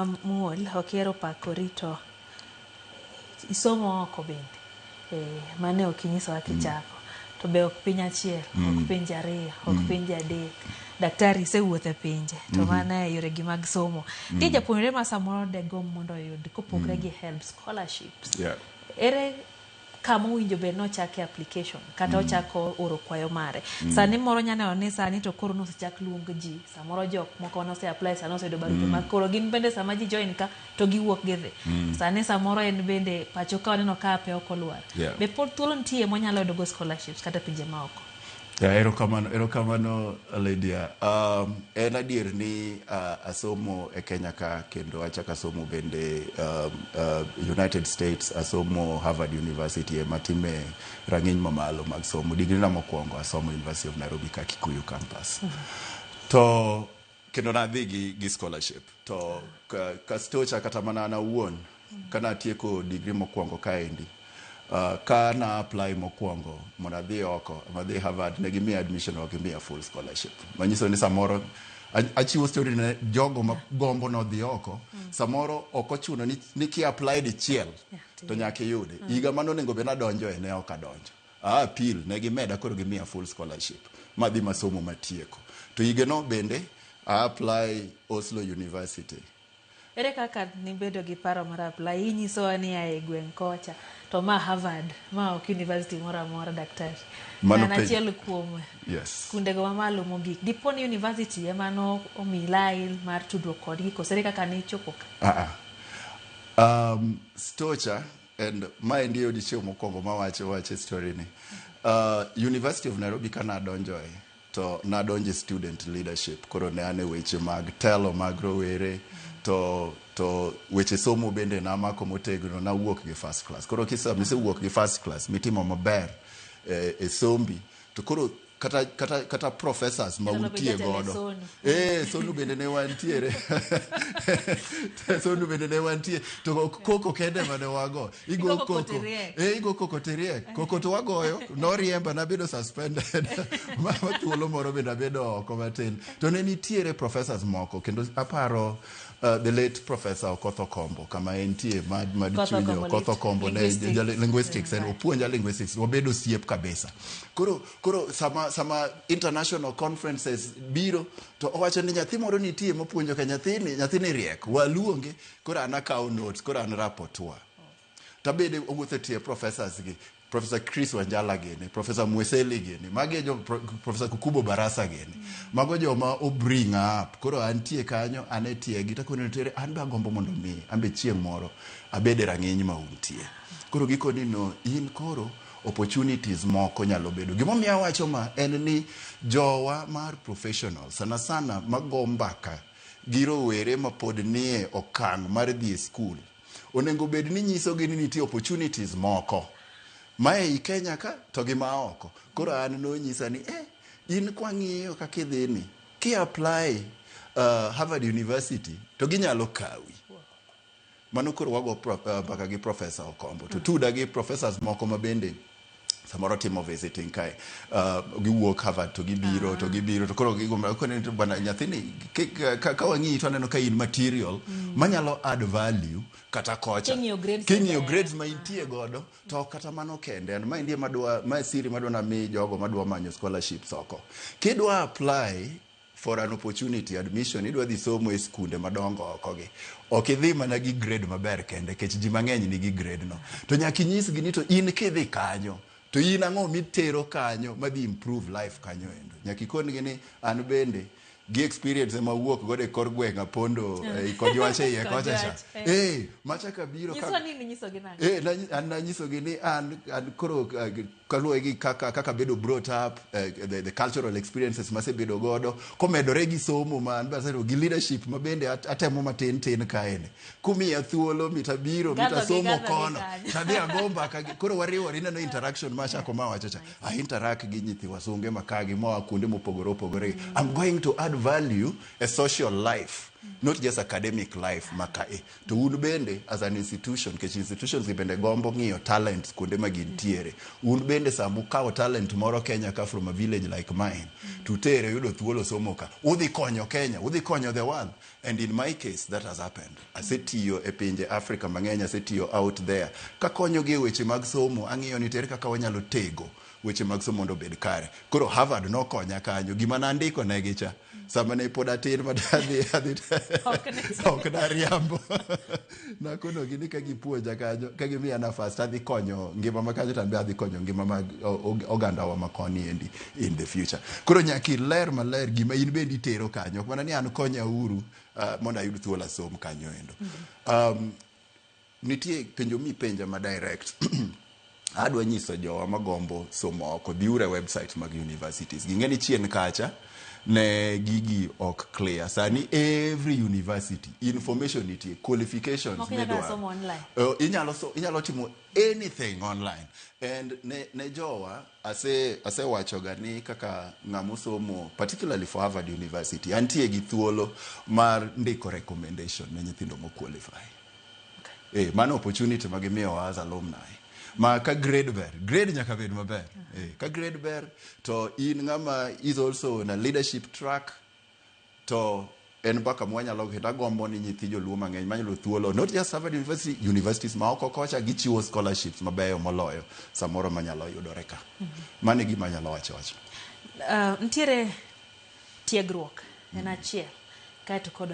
Muol okero pako rito isomo oko bende mane okinyiso kichako to be ok piny achiel ok pinje ariyo ok pinje adek daktari isewuotho e pinje to mane yore gi mag somo ti japuonjre ma samoro de gom mondo oyud kopogre gi help scholarships ere kama owinjo bed nochake application kata ochako oro kwayo mare sani moro nyane ni sani to koro nosechak luong ji samoro jok moko nose apply sani oseyudo barupe mag koro gin bende sama ji join ka to giwuok gidhi sani samoro en bende pacho ka waneno ka pe ok olwar be pod thuolo nitie monyalo yudo go scholarships kata pinje maoko. Erokamano Lydia. En adier ni asomo e Kenya ka kendo achaka asomo bende United States, asomo Harvard University matime rang'iny mamalo mag somo. Degree na mokwongo asomo University of Nairobi ka Kikuyu campus. To kendo nadhi gi scholarship. To kastocha kata mana na wuon kana tieko degree mokwongo kaendi. Ka na apply mokwongo mondo adhi oko madhi Harvard ne gimi admission ok gimi full scholarship manyiso ni samoro achiwo story ne jogo ma gombo no dhi oko samoro ok ochuno ni ki apply dichiel to nyaka yude higa mano nego be nadonjo ne ok adonjo appeal ne gimeda koro gimi full scholarship madhi masomo matieko to higa no bende apply Oslo University. Ere kaka nibedo gi paro mar apply inyiso ni ai gweng kocha to ma Harvard ma ok university mora daktari mano achiel kuom kunde go mamalo mogik diponi university emano omilai mar tudruok kodgi kosere kaka ni chopo stocha and my ndio dichiwo mokwongo mawache story ni University of Nairobi kana donjoe to nadonje student leadership koro ne ane weche mag telo mag rowere to weche somo bende na mako motegno na wuok gi first class koro kisa mise wuok gi first class mitimo maber e sombi to koro kata professors ma untie godo sonu bende ne wantiere sonu bende ne wantie to koko kende mane wago igo koko teriek koko to wagoyo no riemba na bedo suspended ma thuolo moro bende bedo oko matin to ne nitiere professors moko kendo aparo the late Professor Okoth Kombo kama entie madichunyo Okoth Kombo ne linguistics and opuonja linguistics obedo siep kabisa koro sama international conferences biro to owacho ni nyathi moro nitie mopuonjo ka nyathini riek waluonge koro anakawo notes koro an rapporteur tabede owuotho tie professors gi Professor Chris Wanjala gene, Professor Mweseli gene, mage jo Professor Kukubo Barasa gene. Mago jo ma o bring up. Koro antie kanyo anetie gita kono tere anbe agombo mondo mi ambe chieng moro abede rang'eny ma untie. Koro giko ni no in koro opportunities moko nyalo bedo. Gimomiyo awacho ma en ni jowa mar professional sana magombaka giro were ma pod nie okang mar dhi school. Onengo bed ni nyiso gi ni nitie opportunities moko. Mae i Kenya ka to gi maoko koro an no nyisa ni in kwang'iyo kaka idhini ki apply Harvard University to ginyalo kawi mano koro wago baka gi Professor Okombo to tuda gi professors moko ma bende samoro timo visiting kai giwuok Harvard to gibiro to koro gigomba kone bana nyathini ka wang'i to aneno ka in material manyalo add value kata kocha kinyo grades ma intie godo to kata mano kende and ma indie ma siri madwa na mi jogo madwa manyo scholarships oko kidwa apply for an opportunity admission idwa dhi somo e skunde madongo oko gi ok idhi mana gi grade maber kende kech ji mang'eny ni gi grade no to nyaka inyisgi ni to in kidhi kanyo to in ang'o mitero kanyo madhi improve life kanyo endo nyaka ikon gi ni an bende gi experience ma wuok godo e kor gweng' Apondo kod wache iye kocha cha machaka biro an nanyiso gi ni an koro kaluwe gi kaka bedo brought up the cultural experiences masebedo godo komedore gi somo man basero gi leadership ma bende atemo matin kaene kumiya thuolo mitabiro mitasomo kono tadhi agomba koro wariwore ineno interaction machako mawacho cha interact gi nyithi wasunge makagi moa kuonde mopogore opogore I'm going to add value a social life not just academic life maka to un bende as an institution, ke institutions bende gombo ng'iyo talents kuonde ma gintiere. Un bende samu kawo talent moro Kenya ka from a village like mine, tutere yudo thuolo somo ka, udhi konyo Kenya, udhi konyo the world. And in my case, that has happened. Asetiyo e pinje Africa mang'eny, asetiyo out there. Ka konyo gi weche mag somo, ang'iyo ni tere kaka wanyalo tego weche mag somo mondo obed kare. Koro Harvard no konya kanyo, gima nandiko negi cha. Sama ne pod atin ma ok na riambo. Nakono gini ka gipuonja kanyo, ka gimiya nafas adhi konyo ngima ma kanyo, tambe adhi konyo ngima mag oganda wa makoni endi in the future. Koro nyaki ler maler gima in bendi itero kanyo, ok mana ni an konya uru mondo ayud thuolo som kanyo endo. Nitie penjo mi penja ma direct. Adwa nyiso jowa magombo somo oko dhiure website mag universities. Ging'eni chien kacha ne gigi ok clear. Sani every university information nitie, qualifications medwa online. Inyalo timo anything online. And ne jowa ase wacho gani kaka ng'amo somo particularly for Harvard University antie gi thuolo mar ndiko recommendation ne nyithindo mo qualify. Okay. Mano opportunity magimiyo as alumni. Ma ka grade ber, grade nyaka bed maber. Ka grade ber, to in ng'ama is also na leadership track, to en baka mwanyalo keta gombo ni nyithi joluo mang'eny manyalo thuolo, not just Harvard University, universities ma oko kocha gichiwo scholarships mabeyo moloyo samoro manyalo yudore ka. Mane gima nyalo wacho. Ntiere tiegruok en achiel kae to kod